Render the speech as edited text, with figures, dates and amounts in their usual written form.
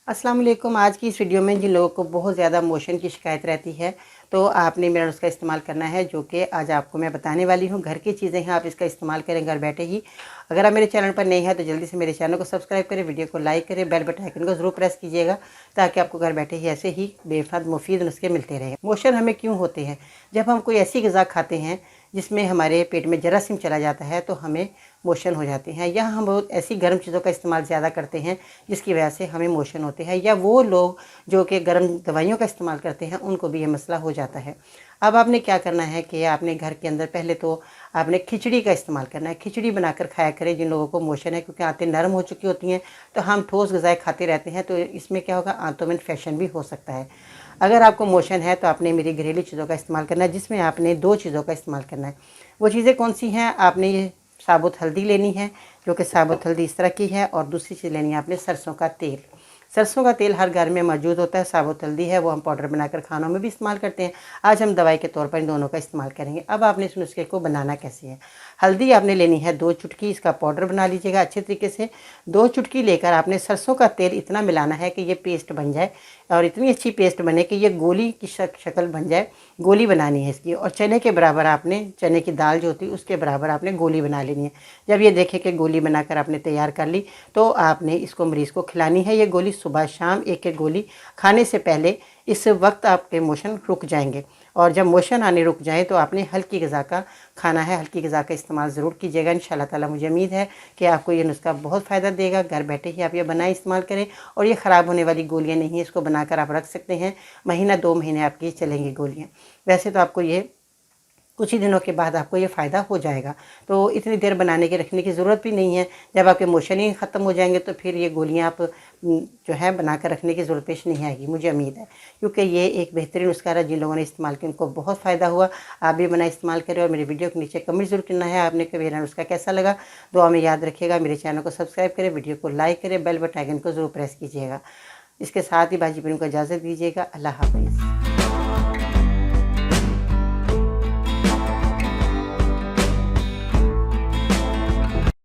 अस्सलाम वालेकुम। आज की इस वीडियो में जिन लोगों को बहुत ज़्यादा मोशन की शिकायत रहती है तो आपने मेरा नुस्खा इस्तेमाल करना है, जो कि आज आपको मैं बताने वाली हूँ। घर की चीज़ें हैं, आप इसका इस्तेमाल करें घर बैठे ही। अगर आप मेरे चैनल पर नए हैं तो जल्दी से मेरे चैनल को सब्सक्राइब करें, वीडियो को लाइक करें, बेल बटन आइकन को ज़रूर प्रेस कीजिएगा ताकि आपको घर बैठे ही ऐसे ही बेफाद मुफीद नुस्खे मिलते रहें। मोशन हमें क्यों होते हैं? जब हम कोई ऐसी ग़िज़ा खाते हैं जिसमें हमारे पेट में जरासीम चला जाता है तो हमें मोशन हो जाते हैं, या हम बहुत ऐसी गर्म चीज़ों का इस्तेमाल ज़्यादा करते हैं जिसकी वजह से हमें मोशन होते हैं, या वो लोग जो कि गर्म दवाइयों का इस्तेमाल करते हैं उनको भी ये मसला हो जाता है। अब आपने क्या करना है कि आपने घर के अंदर पहले तो आपने खिचड़ी का इस्तेमाल करना है। खिचड़ी बनाकर खाया करें जिन लोगों को मोशन है, क्योंकि आंतें नरम हो चुकी होती हैं तो हम ठोस ग़िज़ाएँ खाते रहते हैं तो इसमें क्या होगा, आंतों में इन्फेक्शन भी हो सकता है। अगर आपको मोशन है तो आपने मेरी घरेलू चीज़ों का इस्तेमाल करना है, जिसमें आपने 2 चीज़ों का इस्तेमाल करना है। वो चीज़ें कौन सी हैं? आपने ये साबुत हल्दी लेनी है, जो कि साबुत हल्दी इस तरह की है, और दूसरी चीज़ लेनी है आपने सरसों का तेल। सरसों का तेल हर घर में मौजूद होता है। साबुत हल्दी है वो हम पाउडर बनाकर खानों में भी इस्तेमाल करते हैं। आज हम दवाई के तौर पर इन दोनों का इस्तेमाल करेंगे। अब आपने इस नुस्खे को बनाना कैसे है? हल्दी आपने लेनी है 2 चुटकी, इसका पाउडर बना लीजिएगा अच्छे तरीके से। 2 चुटकी लेकर आपने सरसों का तेल इतना मिलाना है कि ये पेस्ट बन जाए, और इतनी अच्छी पेस्ट बने कि ये गोली की शक्ल बन जाए। गोली बनानी है इसकी, और चने के बराबर आपने, चने की दाल जो होती है उसके बराबर आपने गोली बना लेनी है। जब ये देखें कि गोली बनाकर आपने तैयार कर ली तो आपने इसको मरीज़ को खिलानी है। ये गोली सुबह शाम एक एक गोली खाने से पहले, इस वक्त आपके मोशन रुक जाएंगे। और जब मोशन आने रुक जाए तो आपने हल्की ग़िज़ा का खाना है, हल्की ग़िज़ा का इस्तेमाल ज़रूर कीजिएगा। इंशाल्लाह ताला मुझे उम्मीद है कि आपको ये नुस्खा बहुत फ़ायदा देगा। घर बैठे ही आप ये बनाएं, इस्तेमाल करें, और ये ख़राब होने वाली गोलियाँ नहीं हैं, इसको बनाकर आप रख सकते हैं। महीना 2 महीने आपकी चलेंगी गोलियाँ। वैसे तो आपको ये कुछ ही दिनों के बाद आपको ये फ़ायदा हो जाएगा, तो इतनी देर बनाने के रखने की ज़रूरत भी नहीं है। जब आपके मोशन ही ख़त्म हो जाएंगे तो फिर ये गोलियां आप जो है बनाकर रखने की ज़रूरत पेश नहीं आएगी, मुझे उम्मीद है, क्योंकि ये एक बेहतरीन नुस्खा है। जिन लोगों ने इस्तेमाल किया उनको बहुत फ़ायदा हुआ। आप भी बना इस्तेमाल करें, और मेरे वीडियो के नीचे कमेंट ज़रूर करना है आपने कि मेरा नुस्खा कैसा लगा। दुआ में याद रखिएगा, मेरे चैनल को सब्सक्राइब करें, वीडियो को लाइक करें, बेल बटन आइकन को ज़रूर प्रेस कीजिएगा। इसके साथ ही बाजी बहन को इजाज़त दीजिएगा। अल्लाह हाफ़िज़।